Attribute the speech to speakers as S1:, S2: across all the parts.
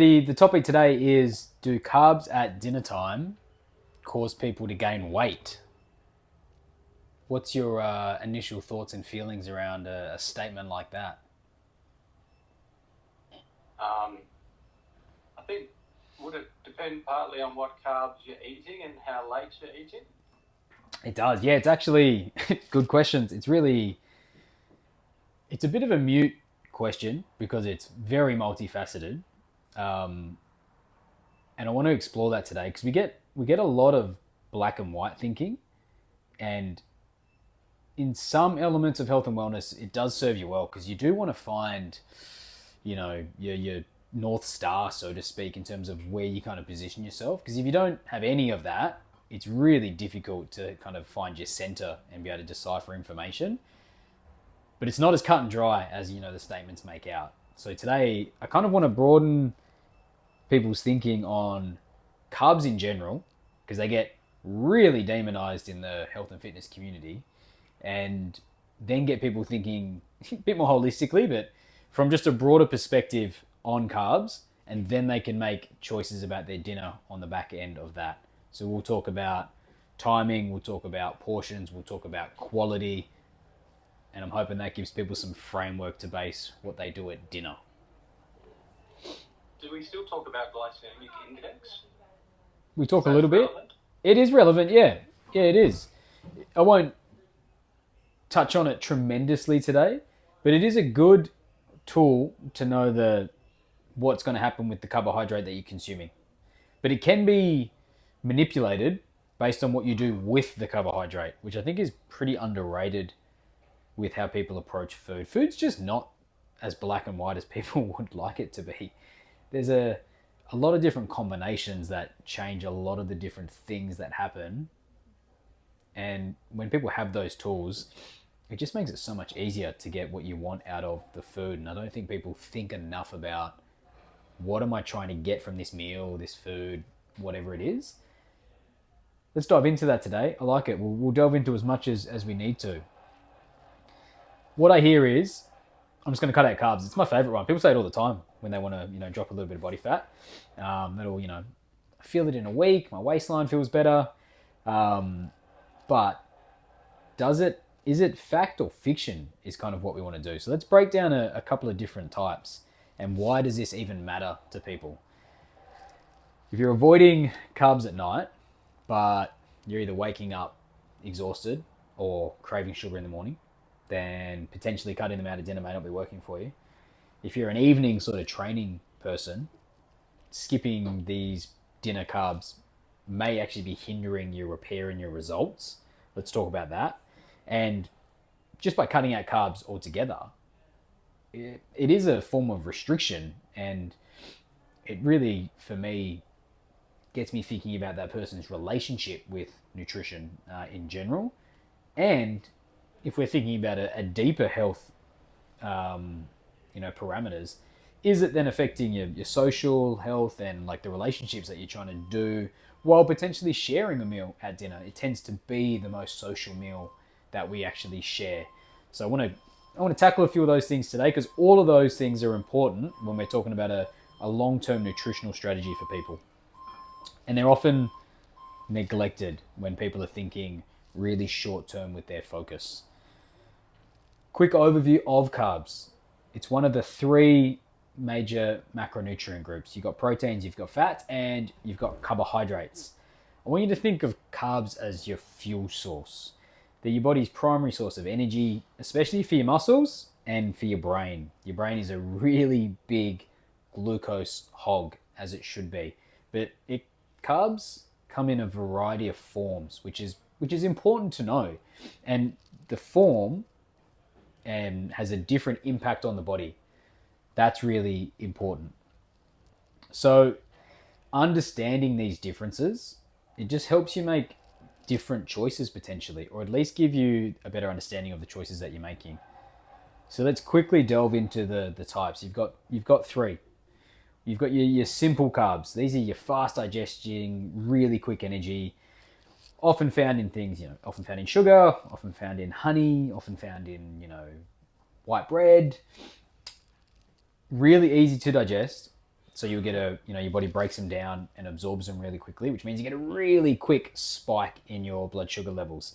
S1: The topic today is, do carbs at dinner time cause people to gain weight? What's your initial thoughts and feelings around a statement like that?
S2: Um, I think would it depend partly on what carbs you're eating and how late you're eating?
S1: It does. Yeah, it's actually good questions. It's a bit of a mute question because it's very multifaceted. Um, and I want to explore that today because we get a lot of black and white thinking, and in some elements of health and wellness, it does serve you well because you do want to find, your north star, so to speak, in terms of where you kind of position yourself. Because if you don't have any of that, it's really difficult to kind of find your center and be able to decipher information. But it's not as cut and dry as the statements make out. So today, I kind of want to broaden people's thinking on carbs in general because they get really demonized in the health and fitness community, and then get people thinking a bit more holistically, but from just a broader perspective on carbs, and then they can make choices about their dinner on the back end of that. So we'll talk about timing, we'll talk about portions, we'll talk about quality, and I'm hoping that gives people some framework to base what they do at dinner.
S2: Do we still talk about glycemic index?
S1: We
S2: Is
S1: talk a
S2: that
S1: little bit.
S2: relevant?
S1: It is relevant, yeah. Yeah, it is. I won't touch on it tremendously today, but it is a good tool to know what's going to happen with the carbohydrate that you're consuming. But it can be manipulated based on what you do with the carbohydrate, which I think is pretty underrated with how people approach food. Food's just not as black and white as people would like it to be. There's a lot of different combinations that change a lot of the different things that happen. And when people have those tools, it just makes it so much easier to get what you want out of the food. And I don't think people think enough about, what am I trying to get from this meal, this food, whatever it is. Let's dive into that today. I like it. We'll delve into as much as we need to. What I hear is, I'm just going to cut out carbs. It's my favorite one. People say it all the time when they want to, drop a little bit of body fat. That'll, I feel it in a week. My waistline feels better. But is it fact or fiction is kind of what we want to do. So let's break down a couple of different types, and why does this even matter to people? If you're avoiding carbs at night, but you're either waking up exhausted or craving sugar in the morning, then potentially cutting them out at dinner may not be working for you. If you're an evening sort of training person, skipping these dinner carbs may actually be hindering your repair and your results. Let's talk about that. And just by cutting out carbs altogether, it is a form of restriction. And it really, for me, gets me thinking about that person's relationship with nutrition in general. And if we're thinking about a deeper health, parameters, is it then affecting your social health and like the relationships that you're trying to do while potentially sharing a meal at dinner? It tends to be the most social meal that we actually share. So I want to tackle a few of those things today because all of those things are important when we're talking about a long-term nutritional strategy for people. And they're often neglected when people are thinking really short-term with their focus. Quick overview of carbs. It's one of the three major macronutrient groups. You've got proteins, you've got fats, and you've got carbohydrates. I want you to think of carbs as your fuel source. They're your body's primary source of energy, especially for your muscles and for your brain. Your brain is a really big glucose hog, as it should be. But carbs come in a variety of forms, which is important to know. And the form has a different impact on the body. That's really important. So understanding these differences, it just helps you make different choices potentially, or at least give you a better understanding of the choices that you're making. So let's quickly delve into the types. You've got three. You've got your simple carbs. These are your fast digesting, really quick energy, often found in things, often found in sugar, often found in honey, often found in, white bread. Really easy to digest, So you'll get your body breaks them down and absorbs them really quickly, which means you get a really quick spike in your blood sugar levels.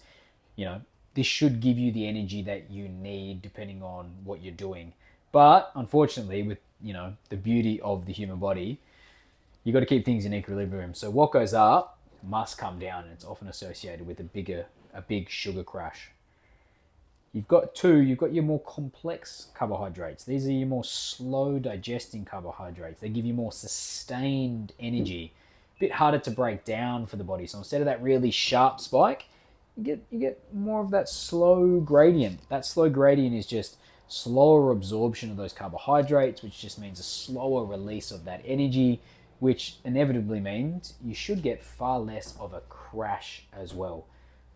S1: This should give you the energy that you need depending on what you're doing. But unfortunately, with, the beauty of the human body, you got to keep things in equilibrium. So what goes up must come down, and it's often associated with a big sugar crash. You've got your more complex carbohydrates. These are your more slow digesting carbohydrates. They give you more sustained energy, a bit harder to break down for the body. So instead of that really sharp spike, you get more of that slow gradient. That slow gradient is just slower absorption of those carbohydrates, which just means a slower release of that energy, which inevitably means you should get far less of a crash as well.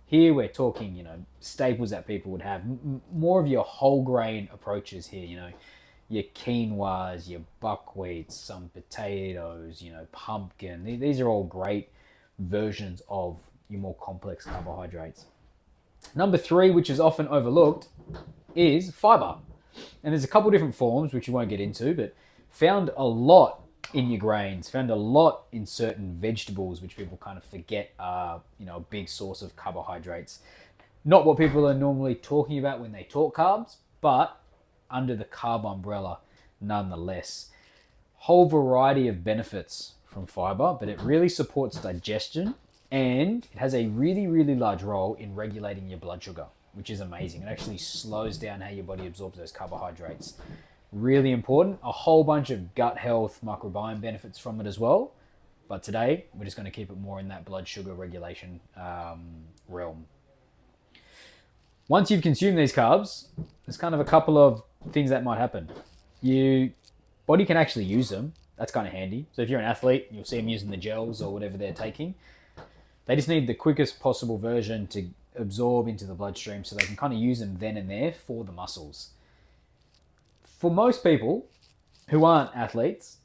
S1: Here we're talking, staples that people would have, more of your whole grain approaches here, your quinoas, your buckwheats, some potatoes, pumpkin. These are all great versions of your more complex carbohydrates. Number 3, which is often overlooked, is fiber. And there's a couple different forms, which you won't get into, but found a lot in your grains, found a lot in certain vegetables, which people kind of forget are, a big source of carbohydrates. Not what people are normally talking about when they talk carbs, but under the carb umbrella, nonetheless. Whole variety of benefits from fiber, but it really supports digestion, and it has a really, really large role in regulating your blood sugar, which is amazing. It actually slows down how your body absorbs those carbohydrates. Really important. A whole bunch of gut health, microbiome benefits from it as well. But today, we're just going to keep it more in that blood sugar regulation realm. Once you've consumed these carbs, there's kind of a couple of things that might happen. Your body can actually use them. That's kind of handy. So if you're an athlete, you'll see them using the gels or whatever they're taking. They just need the quickest possible version to absorb into the bloodstream so they can kind of use them then and there for the muscles. For most people who aren't athletes,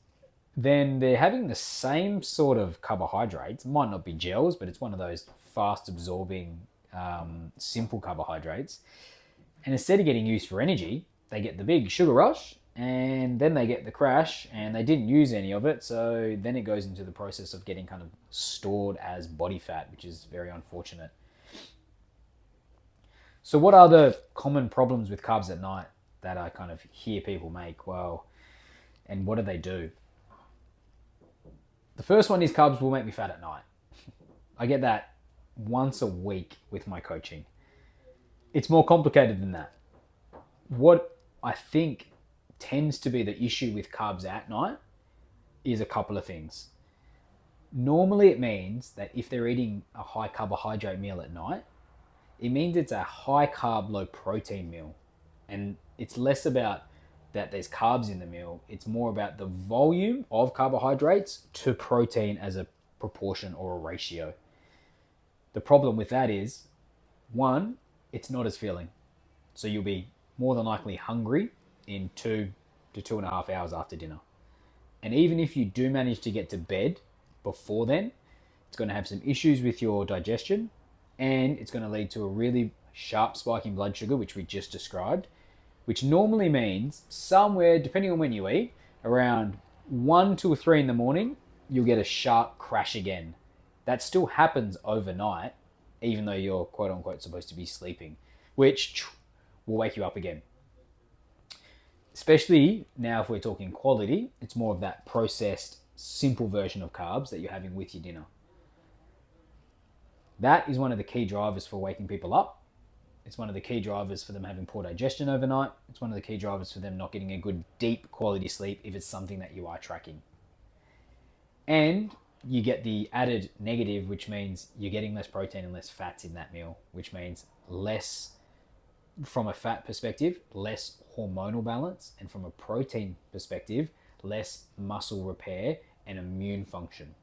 S1: then they're having the same sort of carbohydrates. It might not be gels, but it's one of those fast absorbing, simple carbohydrates. And instead of getting used for energy, they get the big sugar rush, and then they get the crash, and they didn't use any of it. So then it goes into the process of getting kind of stored as body fat, which is very unfortunate. So what are the common problems with carbs at night that I kind of hear people make? Well, and what do? The first one is carbs will make me fat at night. I get that once a week with my coaching. It's more complicated than that. What I think tends to be the issue with carbs at night is a couple of things. Normally it means that if they're eating a high carbohydrate meal at night, it means it's a high carb, low protein meal. And it's less about that there's carbs in the meal. It's more about the volume of carbohydrates to protein as a proportion or a ratio. The problem with that is, one, it's not as filling. So you'll be more than likely hungry in 2 to 2.5 hours after dinner. And even if you do manage to get to bed before then, it's going to have some issues with your digestion, and it's going to lead to a really sharp spike in blood sugar, which we just described, which normally means somewhere, depending on when you eat, around 1, 2 or 3 in the morning, you'll get a sharp crash again. That still happens overnight, even though you're quote unquote supposed to be sleeping, which will wake you up again. Especially now if we're talking quality, it's more of that processed, simple version of carbs that you're having with your dinner. That is one of the key drivers for waking people up. It's one of the key drivers for them having poor digestion overnight. It's one of the key drivers for them not getting a good, deep quality sleep if it's something that you are tracking. And you get the added negative, which means you're getting less protein and less fats in that meal, which means less, from a fat perspective, less hormonal balance, and from a protein perspective, less muscle repair and immune function.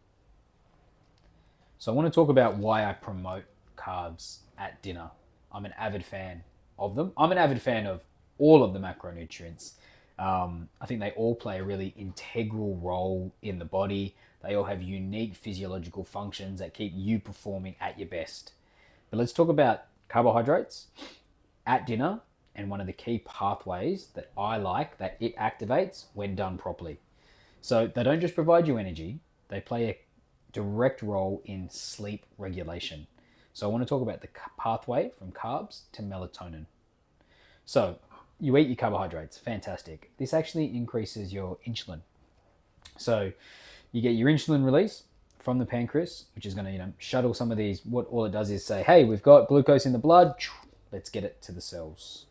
S1: So I want to talk about why I promote carbs at dinner. I'm an avid fan of them. I'm an avid fan of all of the macronutrients. I think they all play a really integral role in the body. They all have unique physiological functions that keep you performing at your best. But let's talk about carbohydrates at dinner and one of the key pathways that I like that it activates when done properly. So they don't just provide you energy, they play a direct role in sleep regulation. So I want to talk about the pathway from carbs to melatonin. So you eat your carbohydrates, fantastic. This actually increases your insulin. So you get your insulin release from the pancreas, which is going to, shuttle some of these. What all it does is say, hey, we've got glucose in the blood, let's get it to the cells.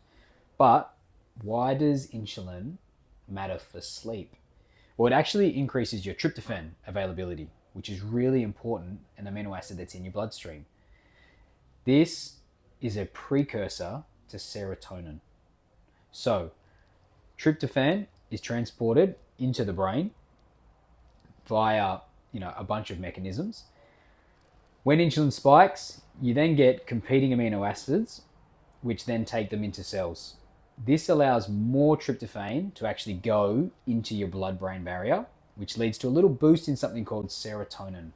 S1: But why does insulin matter for sleep? Well, it actually increases your tryptophan availability, which is really important, an amino acid that's in your bloodstream. This is a precursor to serotonin. So tryptophan is transported into the brain via a bunch of mechanisms. When insulin spikes, you then get competing amino acids, which then take them into cells. This allows more tryptophan to actually go into your blood-brain barrier, which leads to a little boost in something called serotonin.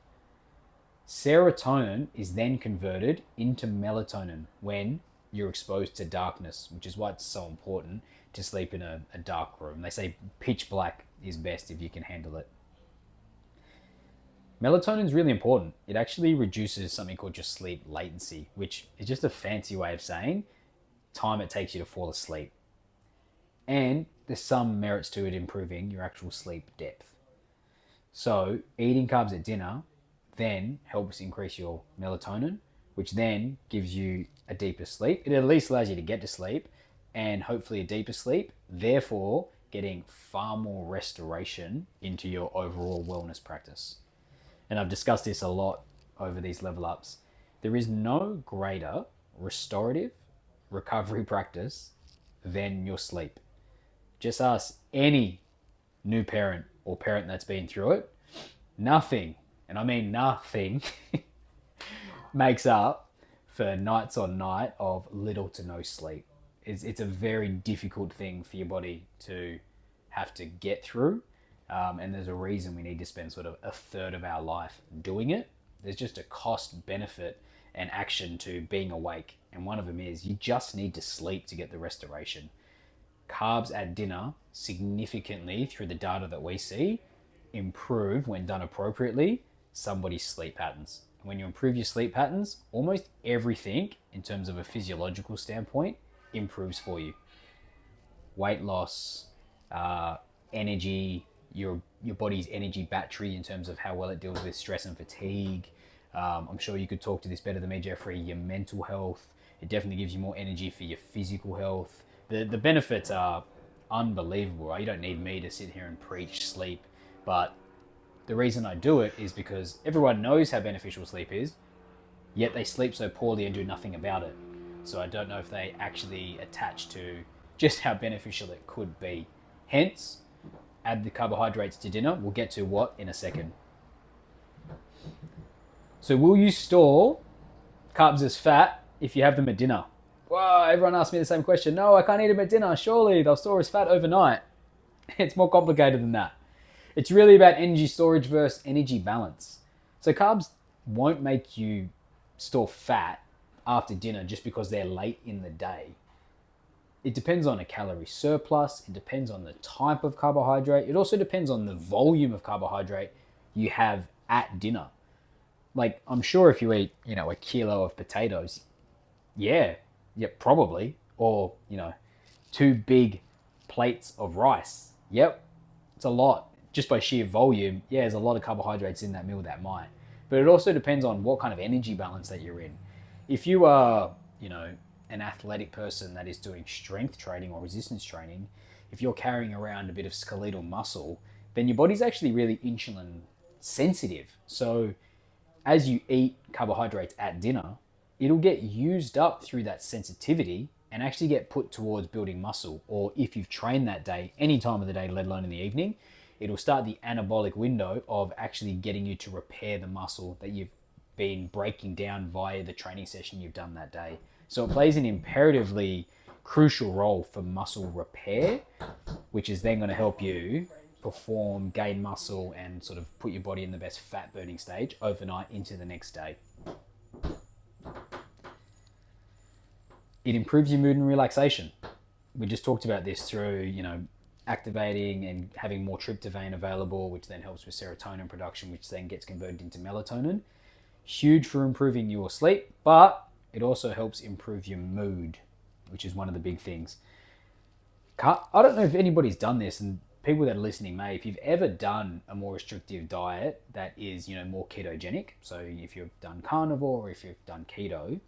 S1: Serotonin is then converted into melatonin when you're exposed to darkness, which is why it's so important to sleep in a dark room. They say pitch black is best if you can handle it. Melatonin is really important. It actually reduces something called your sleep latency, which is just a fancy way of saying time it takes you to fall asleep. And there's some merits to it improving your actual sleep depth. So eating carbs at dinner then helps increase your melatonin, which then gives you a deeper sleep. It at least allows you to get to sleep and hopefully a deeper sleep, therefore getting far more restoration into your overall wellness practice. And I've discussed this a lot over these level ups. There is no greater restorative recovery practice than your sleep. Just ask any new parent or parent that's been through it. Nothing, and I mean nothing, makes up for nights on night of little to no sleep. It's a very difficult thing for your body to have to get through. And there's a reason we need to spend sort of a third of our life doing it. There's just a cost, benefit, and action to being awake. And one of them is you just need to sleep to get the restoration. Carbs at dinner significantly, through the data that we see, improve, when done appropriately, somebody's sleep patterns. And when you improve your sleep patterns, almost everything in terms of a physiological standpoint improves for you. Weight loss, energy, your body's energy battery in terms of how well it deals with stress and fatigue. I'm sure you could talk to this better than me, Jeffrey. Your mental health. It definitely gives you more energy for your physical health. The benefits are unbelievable. Right? You don't need me to sit here and preach sleep, but the reason I do it is because everyone knows how beneficial sleep is, yet they sleep so poorly and do nothing about it. So I don't know if they actually attach to just how beneficial it could be. Hence, add the carbohydrates to dinner. We'll get to what in a second. So will you store carbs as fat if you have them at dinner? Well, everyone asks me the same question. No, I can't eat them at dinner. Surely they'll store as fat overnight. It's more complicated than that. It's really about energy storage versus energy balance. So carbs won't make you store fat after dinner just because they're late in the day. It depends on a calorie surplus. It depends on the type of carbohydrate. It also depends on the volume of carbohydrate you have at dinner. Like, I'm sure if you eat, a kilo of potatoes, yeah, probably. Or, 2 big plates of rice. Yep, it's a lot. Just by sheer volume, yeah, there's a lot of carbohydrates in that meal that might. But it also depends on what kind of energy balance that you're in. If you are, an athletic person that is doing strength training or resistance training, if you're carrying around a bit of skeletal muscle, then your body's actually really insulin sensitive. So as you eat carbohydrates at dinner, it'll get used up through that sensitivity and actually get put towards building muscle. Or if you've trained that day, any time of the day, let alone in the evening, it'll start the anabolic window of actually getting you to repair the muscle that you've been breaking down via the training session you've done that day. So it plays an imperatively crucial role for muscle repair, which is then going to help you perform, gain muscle, and sort of put your body in the best fat burning stage overnight into the next day. It improves your mood and relaxation. We just talked about this through, activating and having more tryptophan available, which then helps with serotonin production, which then gets converted into melatonin. Huge for improving your sleep, but it also helps improve your mood, which is one of the big things. I don't know if anybody's done this, and people that are listening may. If you've ever done a more restrictive diet that is, more ketogenic, so if you've done carnivore or if you've done keto,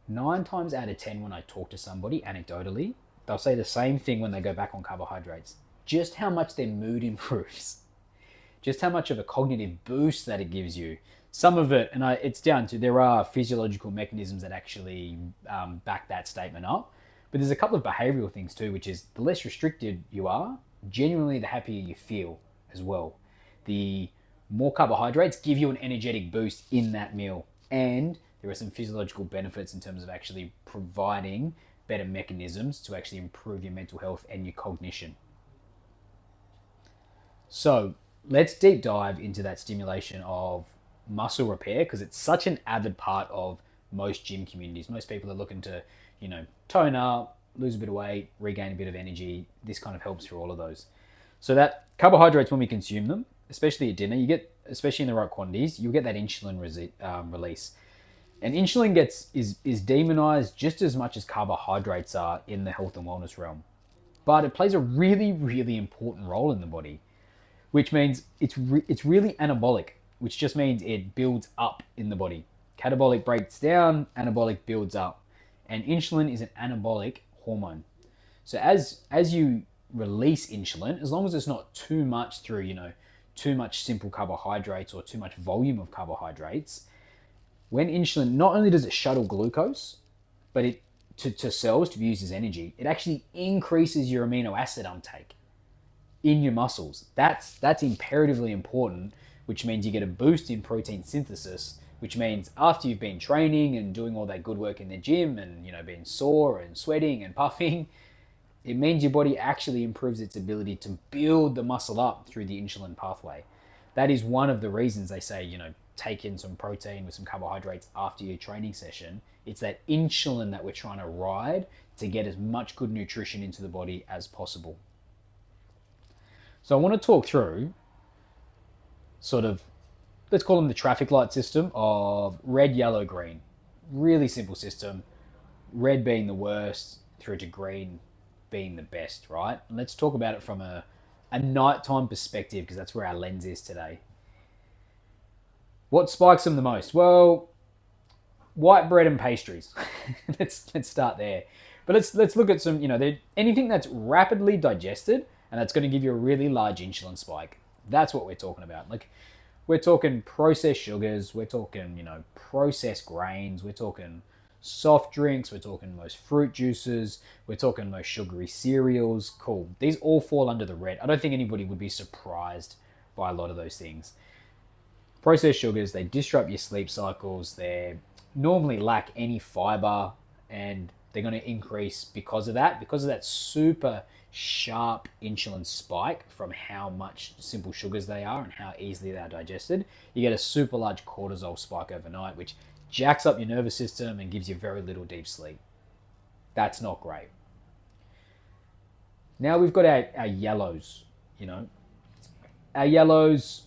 S1: 9 times out of 10 when I talk to somebody anecdotally, they'll say the same thing when they go back on carbohydrates. Just how much their mood improves. Just how much of a cognitive boost that it gives you. Some of it, and it's down to, there are physiological mechanisms that actually back that statement up. But there's a couple of behavioral things too, which is the less restricted you are, genuinely the happier you feel as well. The more carbohydrates give you an energetic boost in that meal. And there are some physiological benefits in terms of actually providing better mechanisms to actually improve your mental health and your cognition. So let's deep dive into that stimulation of muscle repair, because it's such an avid part of most gym communities. Most people are looking to, tone up, lose a bit of weight, regain a bit of energy. This kind of helps for all of those. So that carbohydrates, when we consume them, especially at dinner, you get, especially in the right quantities, you'll get that insulin release. And insulin is demonized just as much as carbohydrates are in the health and wellness realm. But it plays a really, really important role in the body, which means it's really anabolic, which just means it builds up in the body. Catabolic breaks down, anabolic builds up. And insulin is an anabolic hormone. So as you release insulin, as long as it's not too much through, too much simple carbohydrates or too much volume of carbohydrates, when insulin, not only does it shuttle glucose, but it to cells to be used as energy, it actually increases your amino acid uptake in your muscles. That's imperatively important, which means you get a boost in protein synthesis, which means after you've been training and doing all that good work in the gym and, being sore and sweating and puffing, it means your body actually improves its ability to build the muscle up through the insulin pathway. That is one of the reasons they say, take in some protein with some carbohydrates after your training session. It's that insulin that we're trying to ride to get as much good nutrition into the body as possible. So I want to talk through sort of, let's call them the traffic light system of red, yellow, green. Really simple system. Red being the worst through to green being the best, right? And let's talk about it from a nighttime perspective, because that's where our lens is today. What spikes them the most? Well, white bread and pastries. let's start there. But let's look at some, anything that's rapidly digested and that's going to give you a really large insulin spike. That's what we're talking about. Like, we're talking processed sugars, we're talking, processed grains, we're talking soft drinks, we're talking most fruit juices, we're talking most sugary cereals. Cool. These all fall under the red. I don't think anybody would be surprised by a lot of those things. Processed sugars, they disrupt your sleep cycles, they normally lack any fiber, and they're going to increase because of that super sharp insulin spike from how much simple sugars they are and how easily they're digested. You get a super large cortisol spike overnight, which jacks up your nervous system and gives you very little deep sleep. That's not great. Now we've got our yellows, Our yellows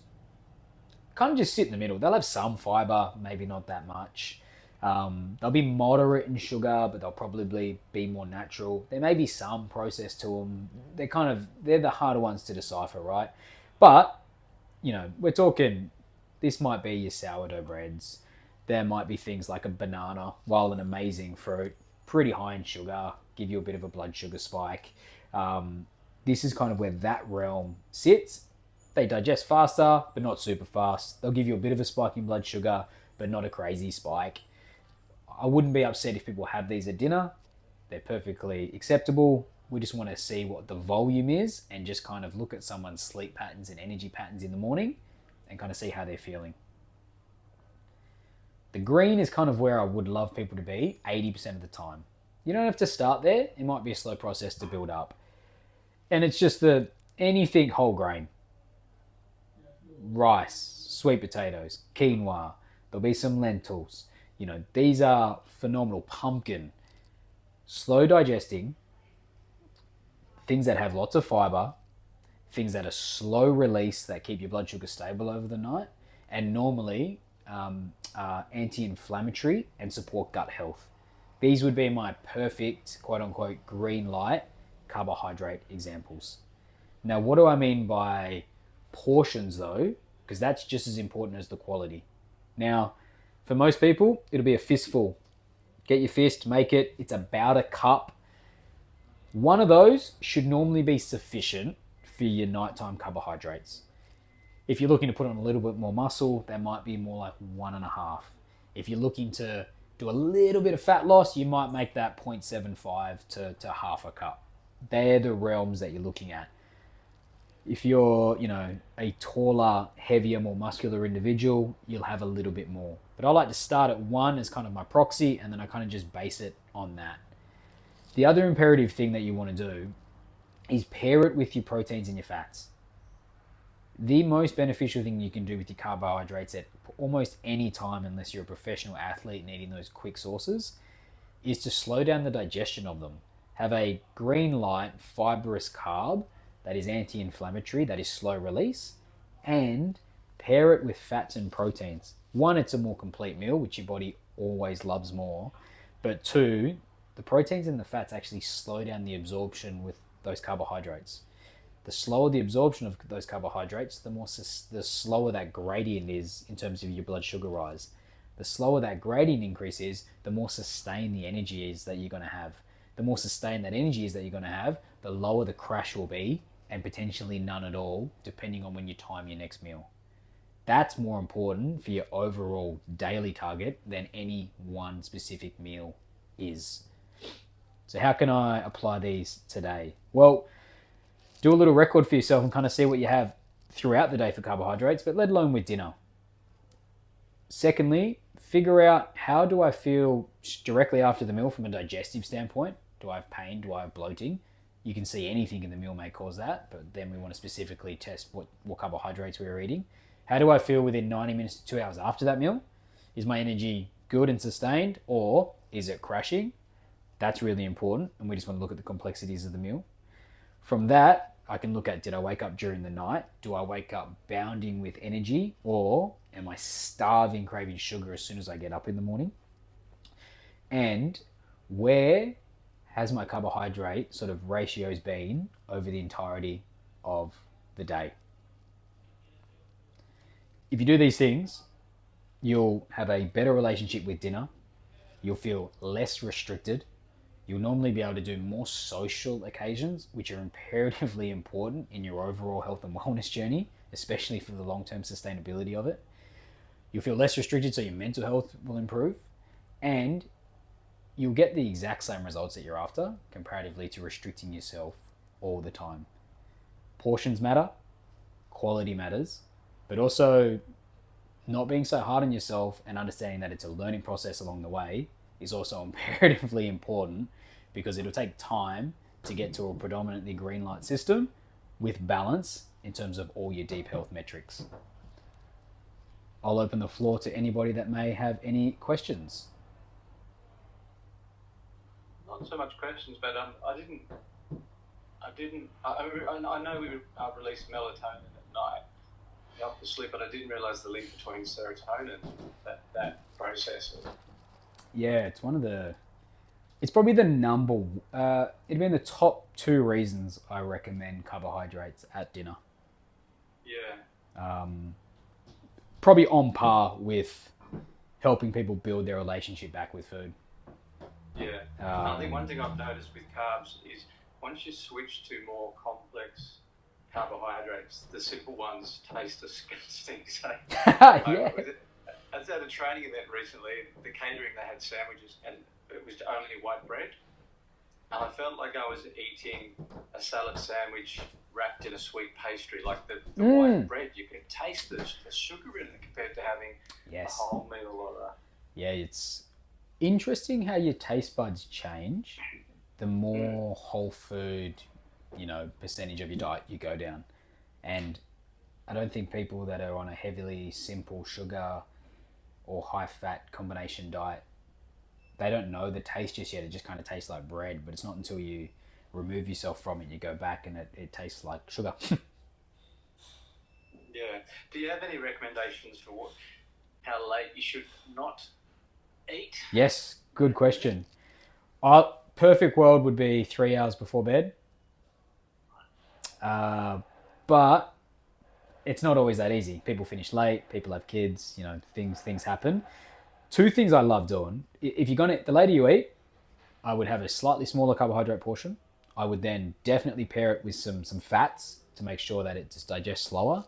S1: kind of just sit in the middle. They'll have some fiber, maybe not that much. They'll be moderate in sugar, but they'll probably be more natural. There may be some process to them. They're the harder ones to decipher, right? But, we're talking, this might be your sourdough breads. There might be things like a banana, while an amazing fruit, pretty high in sugar, give you a bit of a blood sugar spike. This is kind of where that realm sits. They digest faster, but not super fast. They'll give you a bit of a spike in blood sugar, but not a crazy spike. I wouldn't be upset if people have these at dinner. They're perfectly acceptable. We just want to see what the volume is and just kind of look at someone's sleep patterns and energy patterns in the morning and kind of see how they're feeling. The green is kind of where I would love people to be 80% of the time. You don't have to start there. It might be a slow process to build up. And it's just anything whole grain. Rice, sweet potatoes, quinoa. There'll be some lentils. These are phenomenal. Pumpkin. Slow digesting. things that have lots of fiber, things that are slow release that keep your blood sugar stable over the night, and normally are anti-inflammatory and support gut health. These would be my perfect, quote unquote, green light carbohydrate examples. Now, what do I mean by portions though? Because that's just as important as the quality. Now, for most people, it'll be a fistful. Get your fist, make it. It's about a cup. One of those should normally be sufficient for your nighttime carbohydrates. If you're looking to put on a little bit more muscle, that might be more like 1.5. If you're looking to do a little bit of fat loss, you might make that 0.75 to half a cup. They're the realms that you're looking at. If you're, a taller, heavier, more muscular individual, you'll have a little bit more. But I like to start at 1 as kind of my proxy, and then I kind of just base it on that. The other imperative thing that you want to do is pair it with your proteins and your fats. The most beneficial thing you can do with your carbohydrates at almost any time, unless you're a professional athlete needing those quick sources, is to slow down the digestion of them. Have a green light, fibrous carb that is anti-inflammatory, that is slow release, and pair it with fats and proteins. 1, it's a more complete meal, which your body always loves more. But 2, the proteins and the fats actually slow down the absorption with those carbohydrates. The slower the absorption of those carbohydrates, the slower that gradient is in terms of your blood sugar rise. The slower that gradient increase is, the more sustained the energy is that you're going to have. The more sustained that energy is that you're going to have, the lower the crash will be, and potentially none at all, depending on when you time your next meal. That's more important for your overall daily target than any one specific meal is. So how can I apply these today? Well, do a little record for yourself and kind of see what you have throughout the day for carbohydrates, but let alone with dinner. Secondly, figure out, how do I feel directly after the meal from a digestive standpoint? Do I have pain? Do I have bloating? You can see anything in the meal may cause that, but then we want to specifically test what carbohydrates we are eating. How do I feel within 90 minutes to 2 hours after that meal? Is my energy good and sustained, or is it crashing? That's really important, and we just want to look at the complexities of the meal. From that, I can look at, did I wake up during the night? Do I wake up bounding with energy, or am I starving, craving sugar as soon as I get up in the morning? And where has my carbohydrate sort of ratios been over the entirety of the day? If you do these things, you'll have a better relationship with dinner. You'll feel less restricted. You'll normally be able to do more social occasions, which are imperatively important in your overall health and wellness journey, especially for the long-term sustainability of it. You'll feel less restricted, so your mental health will improve. And you'll get the exact same results that you're after, comparatively to restricting yourself all the time. Portions matter, quality matters, but also not being so hard on yourself and understanding that it's a learning process along the way is also imperatively important, because it'll take time to get to a predominantly green light system with balance in terms of all your deep health metrics. I'll open the floor to anybody that may have any questions.
S2: Not so much questions, but I know we release melatonin at night after sleep, but I didn't realise the link between serotonin, that process.
S1: Yeah, it's probably the number, it'd be in the top 2 reasons I recommend carbohydrates at dinner.
S2: Yeah.
S1: Probably on par with helping people build their relationship back with food.
S2: Yeah. I think one thing I've noticed with carbs is once you switch to more complex carbohydrates, the simple ones taste disgusting. So,
S1: Yeah.
S2: I was at a training event recently. The catering, they had sandwiches, and it was only white bread. And I felt like I was eating a salad sandwich wrapped in a sweet pastry, like the white bread. You could taste the sugar in it compared to having a whole meal or a...
S1: Yeah, it's interesting how your taste buds change the more whole food, percentage of your diet you go down. And I don't think people that are on a heavily simple sugar or high fat combination diet, they don't know the taste just yet. It just kind of tastes like bread, but it's not until you remove yourself from it. You go back and it tastes like sugar.
S2: Yeah. Do you have any recommendations for how late you should not eat?
S1: Yes, good question. Perfect world would be 3 hours before bed. But it's not always that easy. People finish late, people have kids, things happen. Two things I love doing. If you're gonna, the later you eat, I would have a slightly smaller carbohydrate portion. I would then definitely pair it with some fats to make sure that it just digests slower.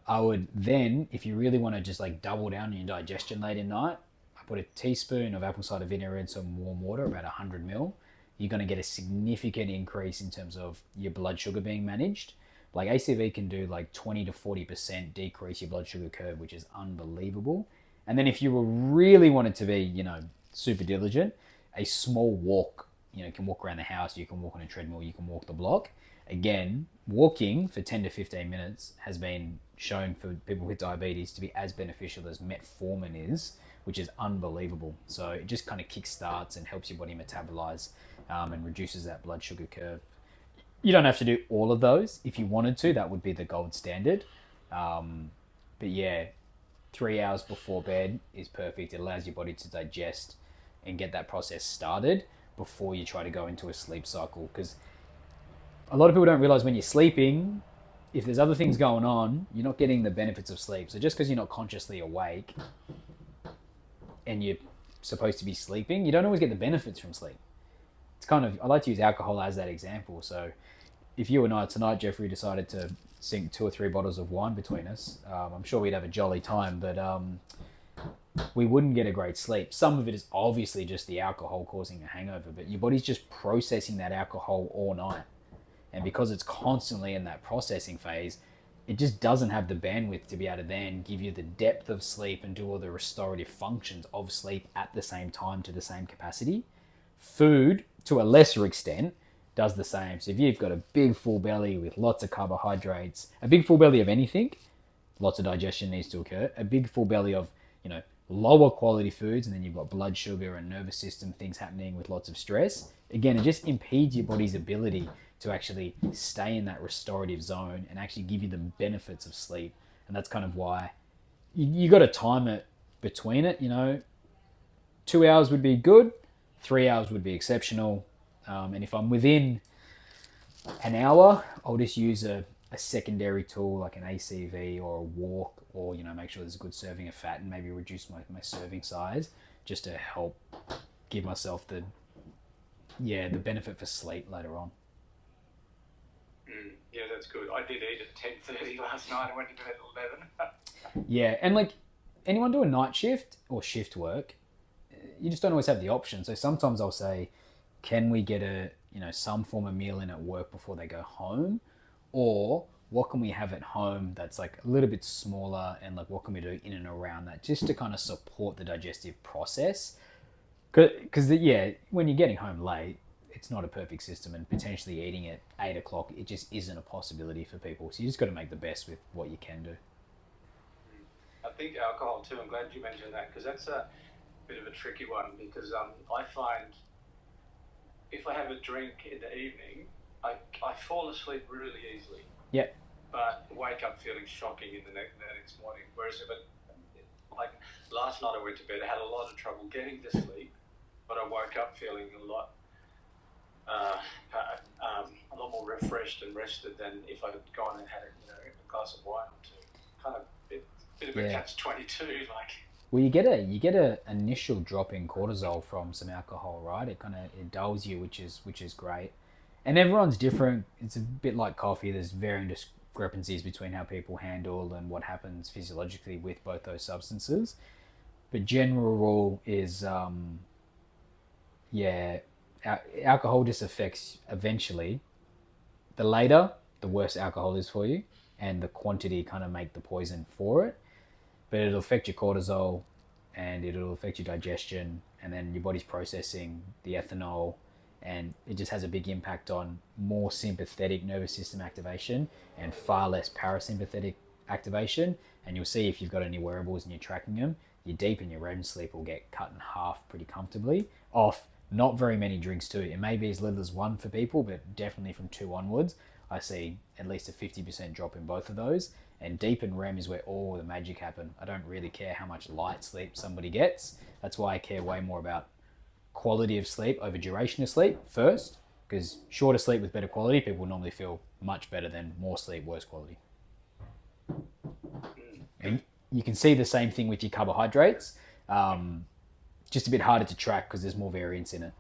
S1: I would then, if you really want to just like double down on your digestion late at night, I put a teaspoon of apple cider vinegar in some warm water, about 100 ml. You're going to get a significant increase in terms of your blood sugar being managed. Like ACV can do like 20 to 40% decrease your blood sugar curve, which is unbelievable. And then if you were really wanted to be, super diligent, a small walk, you can walk around the house, you can walk on a treadmill, you can walk the block. Again, walking for 10 to 15 minutes has been shown for people with diabetes to be as beneficial as metformin is, which is unbelievable. So it just kind of kickstarts and helps your body metabolize and reduces that blood sugar curve. You don't have to do all of those. If you wanted to, that would be the gold standard. But yeah, 3 hours before bed is perfect. It allows your body to digest and get that process started before you try to go into a sleep cycle. Because a lot of people don't realize when you're sleeping, if there's other things going on, you're not getting the benefits of sleep. So just because you're not consciously awake and you're supposed to be sleeping, you don't always get the benefits from sleep. It's kind of, I like to use alcohol as that example. So if you and I tonight, Jeffrey, decided to sink 2 or 3 bottles of wine between us, I'm sure we'd have a jolly time, but we wouldn't get a great sleep. Some of it is obviously just the alcohol causing a hangover, but your body's just processing that alcohol all night. And because it's constantly in that processing phase, it just doesn't have the bandwidth to be able to then give you the depth of sleep and do all the restorative functions of sleep at the same time to the same capacity. Food, to a lesser extent, does the same. So if you've got a big full belly with lots of carbohydrates, a big full belly of anything, lots of digestion needs to occur. A big full belly of, lower quality foods, and then you've got blood sugar and nervous system things happening with lots of stress. Again, it just impedes your body's ability to actually stay in that restorative zone and actually give you the benefits of sleep. And that's kind of why you got to time it between it. 2 hours would be good, 3 hours would be exceptional. And if I'm within an hour, I'll just use a secondary tool like an ACV or a walk, or make sure there's a good serving of fat and maybe reduce my serving size just to help give myself the benefit for sleep later on.
S2: Yeah, that's good. I did eat at 10:30 last night. I went to bed at 11.
S1: Yeah, and like anyone do a night shift or shift work, you just don't always have the option. So sometimes I'll say, can we get some form of meal in at work before they go home? Or what can we have at home that's like a little bit smaller, and like what can we do in and around that just to kind of support the digestive process? Because when you're getting home late, it's not a perfect system, and potentially eating at 8 o'clock, it just isn't a possibility for people. So you just got to make the best with what you can do.
S2: I think alcohol too, I'm glad you mentioned that, because that's a bit of a tricky one, because I find if I have a drink in the evening, I fall asleep really easily.
S1: Yep.
S2: But wake up feeling shocking in the next morning. Whereas like last night I went to bed, I had a lot of trouble getting to sleep, but I woke up feeling a lot more refreshed and rested than if I'd gone and had a glass of wine or two. Kind of bit of a catch-22, like.
S1: Well, you get a initial drop in cortisol from some alcohol, right? It dulls you, which is great. And everyone's different. It's a bit like coffee. There's varying discrepancies between how people handle and what happens physiologically with both those substances. But general rule is, alcohol just affects eventually. The later, the worse alcohol is for you, and the quantity kind of make the poison for it. But it'll affect your cortisol, and it'll affect your digestion, and then your body's processing the ethanol, and it just has a big impact on more sympathetic nervous system activation and far less parasympathetic activation. And you'll see if you've got any wearables and you're tracking them, your deep and your REM sleep will get cut in half pretty comfortably off not very many drinks too. It may be as little as one for people, but definitely from 2 onwards, I see at least a 50% drop in both of those. And deep and REM is where all the magic happen. I don't really care how much light sleep somebody gets. That's why I care way more about quality of sleep over duration of sleep first, because shorter sleep with better quality, people normally feel much better than more sleep, worse quality. And you can see the same thing with your carbohydrates. Just a bit harder to track because there's more variance in it.